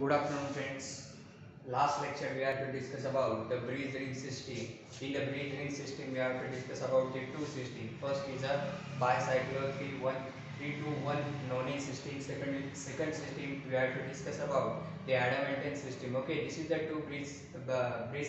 Good afternoon, friends. Last lecture we have to discuss about the breeze ring system. In the breeze ring system, we have to discuss about the two systems. First is a bicyclo 3-1 nonane system. Second system we have to discuss about the adamantine system. Okay, this is the two breeze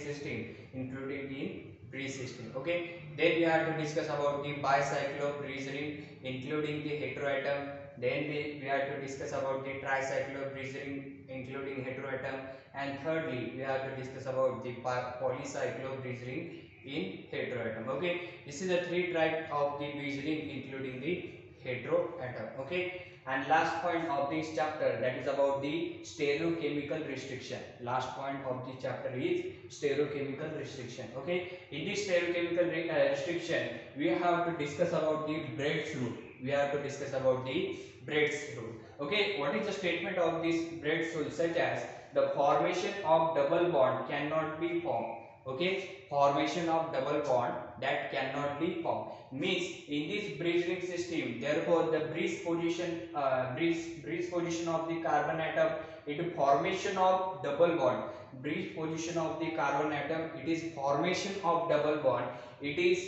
system including in breeze system. Okay, then we have to discuss about the bicyclo breeze ring including the heteroatom. Then we have to discuss about the tricyclo breeze ring including heteroatom, and thirdly we have to discuss about the polycyclo breeze ring in heteroatom. Okay, this is the three type of the breeze ring including the heteroatom. Okay, and last point of this chapter, that is about the stereochemical restriction. Last point of the chapter is stereochemical restriction. Okay, in this stereochemical restriction we have to discuss about the Braid's rule. We have to discuss about the Braid's rule. Okay, what is the statement of this Braid's rule? Such as the formation of double bond cannot be formed. Okay, formation of double bond that cannot be formed means in this breeze ring system, therefore the breeze position of the carbon atom, it is formation of double bond. Breeze position of the carbon atom, it is formation of double bond. It is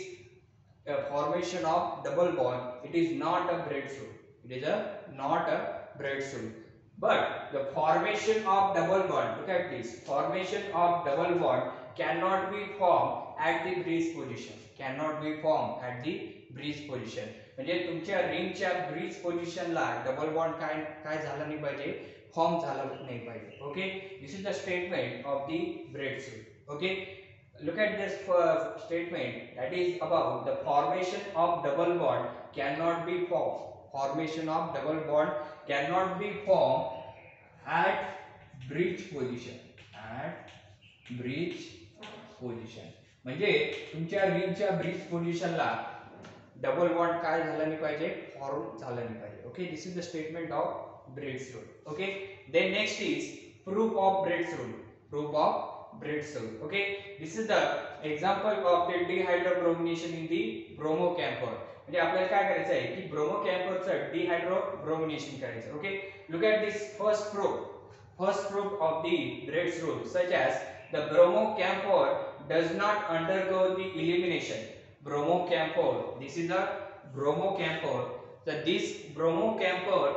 formation of double bond. It is not a Braid's rule. It is not a Braid's rule. But the formation of double bond, look at this, formation of double bond cannot be formed at the breeze position. Cannot be formed at the breeze position. म्हणजे तुमच्या रिंगच्या bridge पोझिशनला double bond काय झाला नाही पाहिजे, form झाला नाही पाहिजे. Okay, this is the statement of the Braid's rule. Okay, look at this statement, that is about the formation of double bond cannot be formed. Formation of double bond cannot be formed at breech position. At breech position म्हणजे तुमच्या रिंगच्या bridge पोझिशनला double bond काय झाला नाही पाहिजे, form झाला नाही पाहिजे. Okay, this is the statement of Braid's rule. Okay, then next is proof of Braid's rule. Proof of Braid's rule. Okay, this is the example of the dehydrobromation in the bromocamphor. म्हणजे आपल्याला काय करायचं आहे की ब्रोमोकॅम्फरचं डिहायड्रोब्रोमिनेशन करायचं. Okay, look at this first proof of the Braid's rule, such as the bromocamphor does not undergo the elimination. Bromocamphor, this is a bromocamphor. So this bromocamphor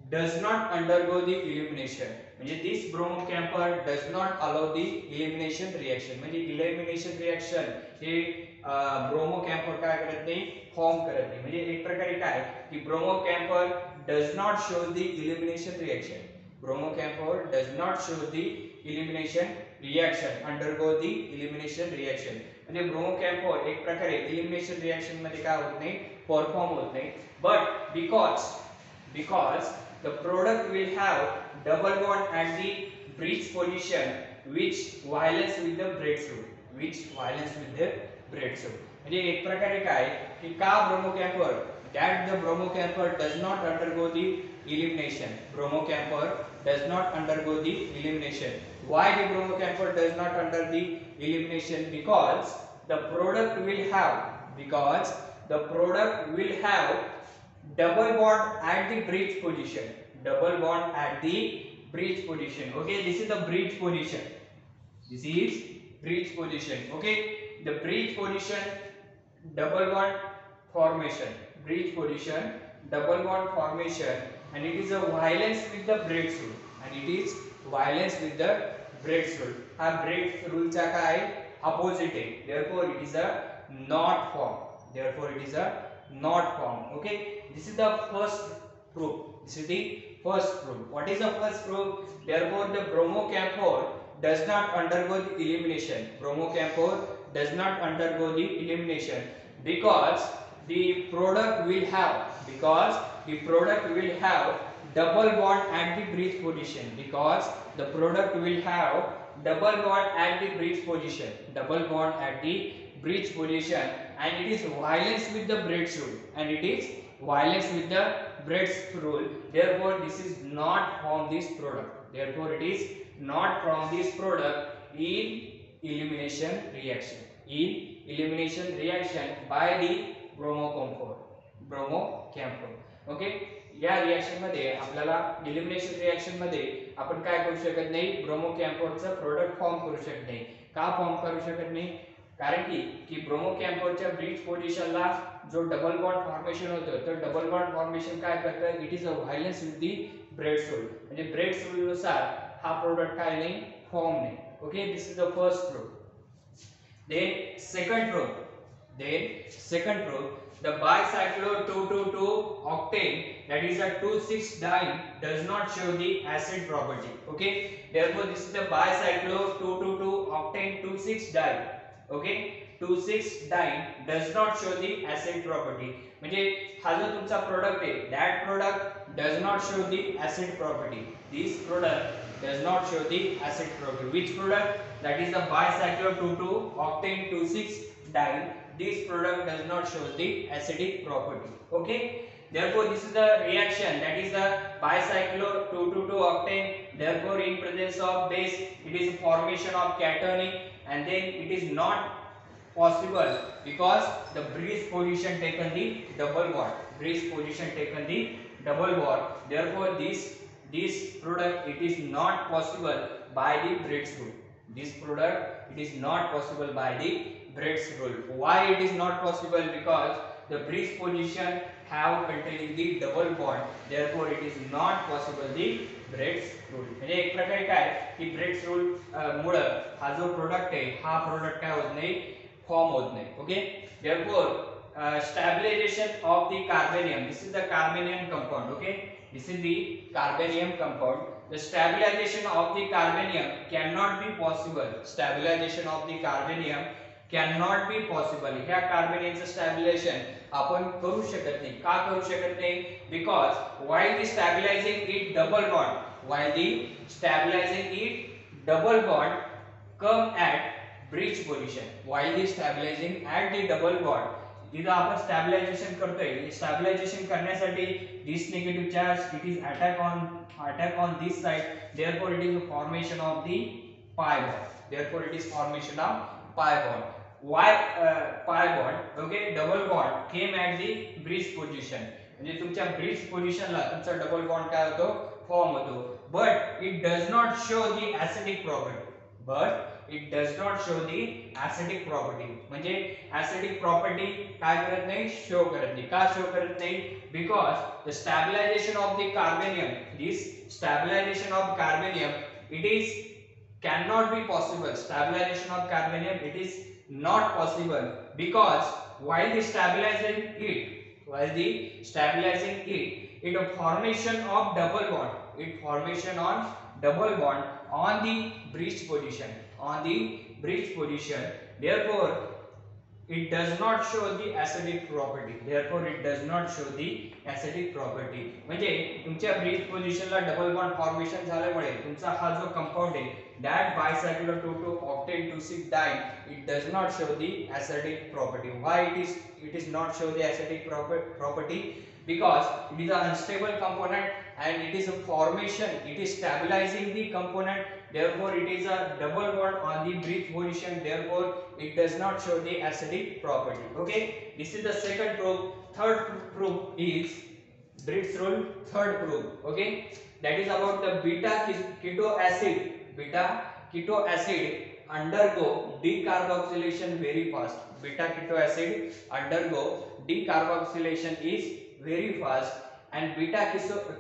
does not undergo the elimination. म्हणजे this bromocamphor does not allow the elimination reaction. म्हणजे elimination reaction हे ब्रोमोकॅम्फर काय करत नाही, form करत नाही. म्हणजे एक प्रकारे काय की ब्रोमोकॅम्फर does not show the elimination reaction. Bromocamphor does not show the elimination reaction, undergo the elimination reaction. म्हणजे ब्रोमोकॅम्फर एक प्रकारे elimination reaction मध्ये काय होत नाही, परफॉर्म होत नाही. But because the product will have double bond at the breech position which violates with the Braid's rule. Which violates with the Braid's rule. म्हणजे एक प्रकारे काय की का ब्रोमोकॅम्फर, that the bromocamphor does not undergo the elimination. Bromocamphor does not undergo the elimination. Why the bromocamphor does not under the elimination? Because the product will have double bond at the breech position. Double bond at the breech position. Okay, this is the breech position. This is breech position. Okay, the breech position, double bond formation. Breech position, double bond formation, and it is a violence with the Braid's rule. And it is violence with the Braid's rule. हा Braid's rule चा काय opposite आहे. Therefore it is a not form. Therefore it is a not form. Okay, this is the first proof. This is the first proof. What is the first proof? Therefore the bromocamphor does not undergo the elimination. Bromocamphor does not undergo the elimination because the product will have double bond at the breech position. Because the product will have double bond at the breech position. Double bond at the breech position, and it is violence with the Braid's rule. And it is violence with the Braid's rule. Therefore this is not from this product. Therefore it is not from this product in elimination reaction. In elimination reaction by the bromocamphor. Okay, या reaction मध्ये आपल्याला elimination reaction मध्ये आपण काय करू शकत नाही, bromo कॅम्फोरचं product form करू शकत नाही. का फॉर्म करू शकत नाही? कारण की ब्रोमो कॅम्फोरच्या ब्रिज पोझिशनला जो डबल बॉन्ड फॉर्मेशन होतं, तर डबल बॉन्ड फॉर्मेशन काय करतं, it is a violence with the Bredt's rule. म्हणजे ब्रेड्स रूल नुसार हा प्रोडक्ट काय नाही, फॉर्म नाही. Okay, this is the first proof. Then second proof, the bicyclo 222 octane, that is a 2,6 diene, does not show the acid property. Okay, therefore this is the bicyclo 222 octane 2,6 diene. Okay, 2,6 diene does not show the acid property. म्हणजे हा जो तुमचा product आहे, that product does not show the acid property. This product does not show the acid property. Which product? That is the bicyclo 22 octane 2,6 diene. This product does not show the acidic property. Okay, therefore this is the reaction, that is the bicyclo 222 octane. Therefore in presence of base it is formation of cationic, and then it is not possible because the bridge position taken the double bond, bridge position taken the double bond. Therefore this product it is not possible by the Bret's rule. This product it is not possible by the Bret's rule. Why it is not possible? Because the bridge position have containing the double bond. Therefore it is not possible the Bret's rule. म्हणजे एक प्रकारे काय की Bret's rule मुळे हा जो product आहे, हा product काय होत नाही, फॉर्म होत नाही. Okay, therefore stabilization of the carbanium, this is the carbanium compound. Okay, this is the carbanium compound. The stabilization of the carbanium cannot be possible. Stabilization of the carbanium cannot be possible. ह्या कार्बनियमचं stabilisation आपण करू शकत नाही. का करू शकत नाही? Because while the stabilizing it double bond, while the stabilizing it double bond come at bridge position, while the stabilizing at the double bond, जिथं आपण स्टॅबिलायझेशन करतोय, स्टॅबिलायझेशन करण्यासाठी this negative charge it is attack on this side. Therefore it is a formation of the pi bond. Therefore it is formation of pi bond. Why pi bond? Okay, double bond came at the bridge position. म्हणजे तुमच्या bridge पोझिशनला तुमचा double bond काय होतो, form होतो. But it does not show the acidic property. But it does not show the acidic property. म्हणजे acidic property काय करत नाही, शो करत नाही. का शो करत नाही? Because the stabilisation of the carbonium, this stabilisation of carbonium it is cannot be possible. Stabilization of carbanium it is not possible because while the stabilizing it a formation of double bond, it formation on double bond on the bridge position. Therefore it does not show the acidic property. Therefore it does not show the acidic property. म्हणजे तुमच्या bridge पोझिशनला double bond formation झाल्यामुळे तुमचा हा जो compound आहे, that bicyclo 22 octane 2,6 diene, it does not show the acidic property. Why it is not show the acidic property? Because it is an unstable component and it is a formation, it is stabilizing the component. Therefore it is a double bond on the bridge position. Therefore it does not show the acidic property. Okay, this is the second proof. Third proof is Bret's rule. Third proof. Okay, that is about the beta keto acid. Beta keto acid undergo decarboxylation very fast. Beta keto acid undergo decarboxylation is very fast, and beta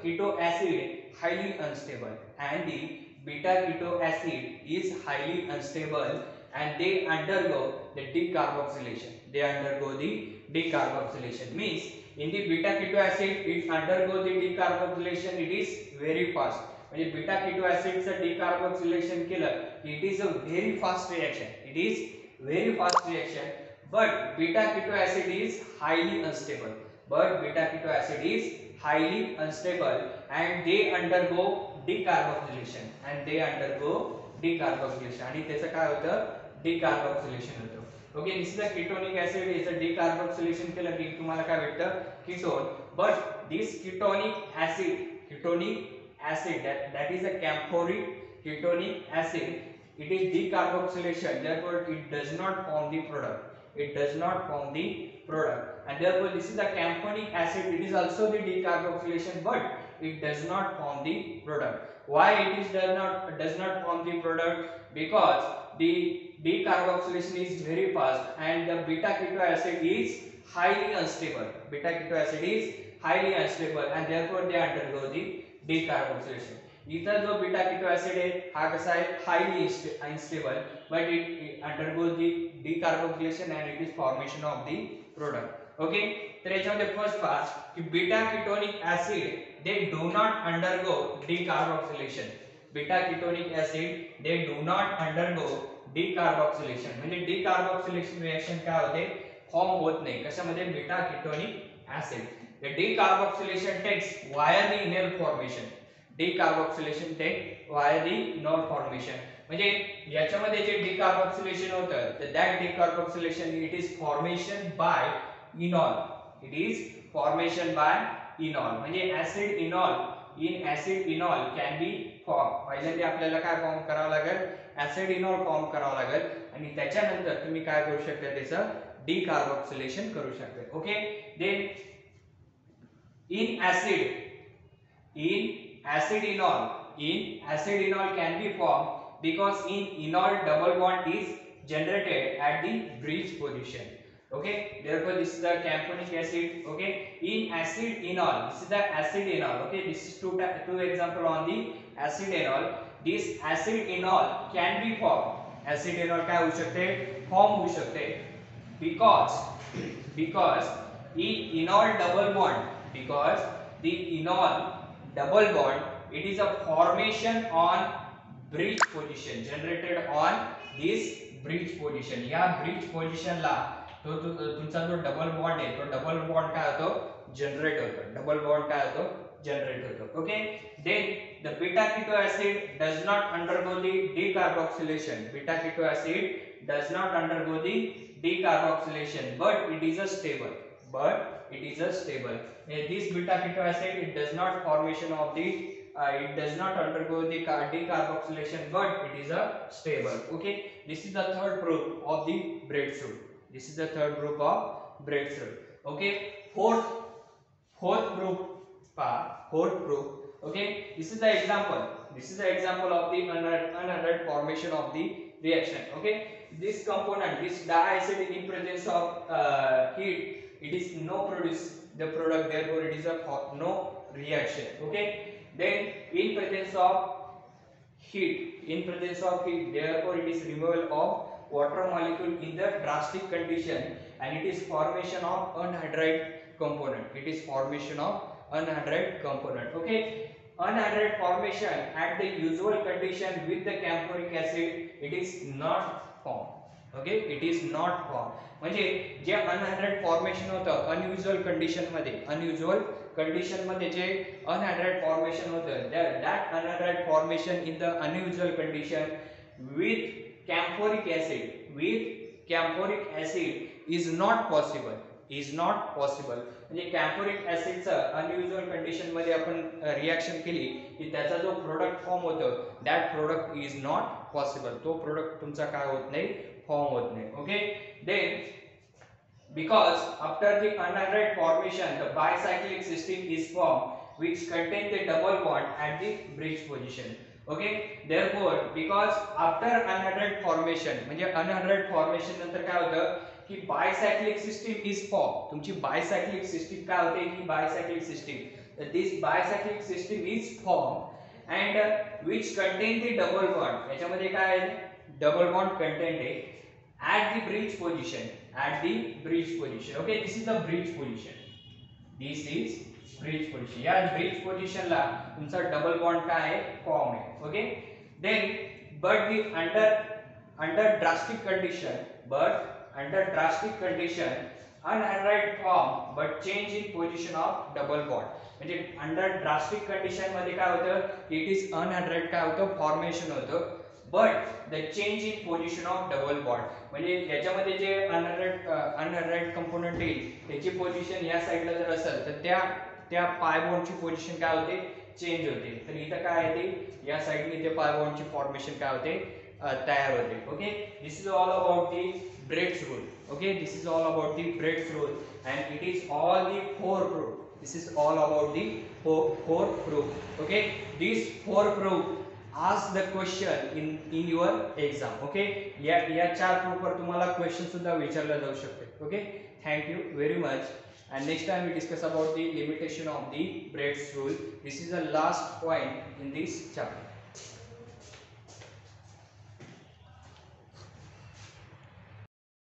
keto acid highly unstable, and the beta keto acid is highly unstable and they undergo the decarboxylation. They undergo the decarboxylation means in the beta keto acid it undergo the decarboxylation, it is very fast. म्हणजे beta keto ऍसिडचं decarboxylation केलं, it is a very fast reaction. It is very fast reaction. But beta keto acid is highly unstable. But beta keto acid is highly unstable and they undergo decarboxylation. आणि त्याचं काय होतं, decarboxylation होतं. Okay, this is a ketonic acid. याचं decarboxylation केलं की तुम्हाला काय भेटतं, ketone. But this ketonic acid that is a camphoric ketonic acid, it is decarboxylation. Therefore it does not form the product. and therefore this is the camphoric acid. It is also the decarboxylation, but it does not form the product. Why it is does not form the product? Because the decarboxylation is very fast and the beta keto acid is highly unstable. Beta keto acid is highly unstable and therefore they undergo the decarboxylation. इथं जो beta keto acid आहे हा कसा आहे highly unstable but it undergoes the decarboxylation and it is formation of the product. Okay, तर याच्यामध्ये first part की beta ketonic acid they do not undergo decarboxylation. Beta ketonic acid they do not undergo decarboxylation. म्हणजे decarboxylation reaction काय होते form होत नाही कशामध्ये beta ketonic acid. The decarboxylation takes via the inner formation. Decarboxylation take via the inner formation. म्हणजे याच्यामध्ये जे decarboxylation होतं तर that decarboxylation it is formation by enol. It is formation by enol. म्हणजे acid enol in acid enol can be form. पहिल्यांदा आपल्याला काय form करावं लागेल ऍसिड इनॉल फॉर्म करावं लागेल आणि त्याच्यानंतर तुम्ही काय करू शकता त्याचं डिकार्बोक्सिलेशन करू शकता. Okay, then in acid enol can be formed because in enol double bond is generated at the bridge position. Okay, therefore this is the camphoric acid. Okay, in acid enol, this is the acid enol. Okay, this is two example on the acid enol. This acid enol can be formed. acid enol काय होऊ शकते form होऊ शकते because in enol double bond, because the enol double bond it is a formation on bridge position generated on this bridge position. या bridge position ला तो तुमचा जो double bond आहे तो डबल बॉन्ड काय होतो जनरेट होतो. डबल बॉन्ड काय होतो जनरेट होतो. Okay, then the beta keto acid does not undergo the decarboxylation. Beta keto acid does not undergo the decarboxylation but it is a stable. This beta keto acid it does not formation of the it does not undergo the decarboxylation but it is a stable. Okay, this is the third proof of the breakthrough. This is the third proof of breakthrough. Okay, fourth proof. Okay, this is the example of the unadhered formation of the reaction. Okay, this component, this diacid in presence of heat, it is no produce the product, therefore it is a no reaction. Okay, then in presence of heat, therefore it is removal of water molecule in the drastic condition and it is formation of unhydride component. Okay, unhydride formation at the usual condition with the camphoric acid it is not formed. Okay, it is not form. म्हणजे जे anhydride formation होतं unusual condition मध्ये जे anhydride formation होतं that anhydride formation in the unusual condition with camphoric acid is not possible. म्हणजे camphoric ऍसिडचं unusual condition मध्ये आपण reaction केली की त्याचा जो प्रोडक्ट फॉर्म होतो that product is not possible. तो प्रोडक्ट तुमचा काय होत नाही फॉर्म होत नाही. Okay, then because after the unhydride formation the bicyclic system is formed which contain the double bond at the bridge position. Okay, therefore because after unhydride formation म्हणजे unhydride formation नंतर काय होतं की bicyclic system is formed. तुमची bicyclic system काय होते की bicyclic system, this bicyclic system is formed and which contain the double bond. याच्यामध्ये काय आहे double bond contained आहे at the bridge position. Okay, this is the bridge position. या bridge position ला तुमचा double bond काय आहे फॉर्म आहे. Okay, then but the under drastic condition unhydride form but change in position of double bond. म्हणजे under drastic condition मध्ये काय होतं it is unhydride काय होतं फॉर्मेशन होतं but the change in position of double bond. म्हणजे याच्यामध्ये जे अनहॅड्राइड component येईल त्याची पोझिशन या साइडला जर असेल तर त्या पाय बॉन्डची पोझिशन काय होते चेंज होते. तर इथं काय आहे ते या साइडने ते पाय बॉन्डची फॉर्मेशन काय होते तयार होते. Okay, this is all about the Bredt's rule. Okay, this is all about the Brett's rule and it is all the four proof. This is all about the four proof. Okay, these four proof ask the question in your exam. Okay, या चार proof पर तुम्हाला question सुद्धा विचारला जाऊ शकते. Okay, thank you very much. And next time we discuss about the limitation of the Brecht's rule. This is the last point in this chapter.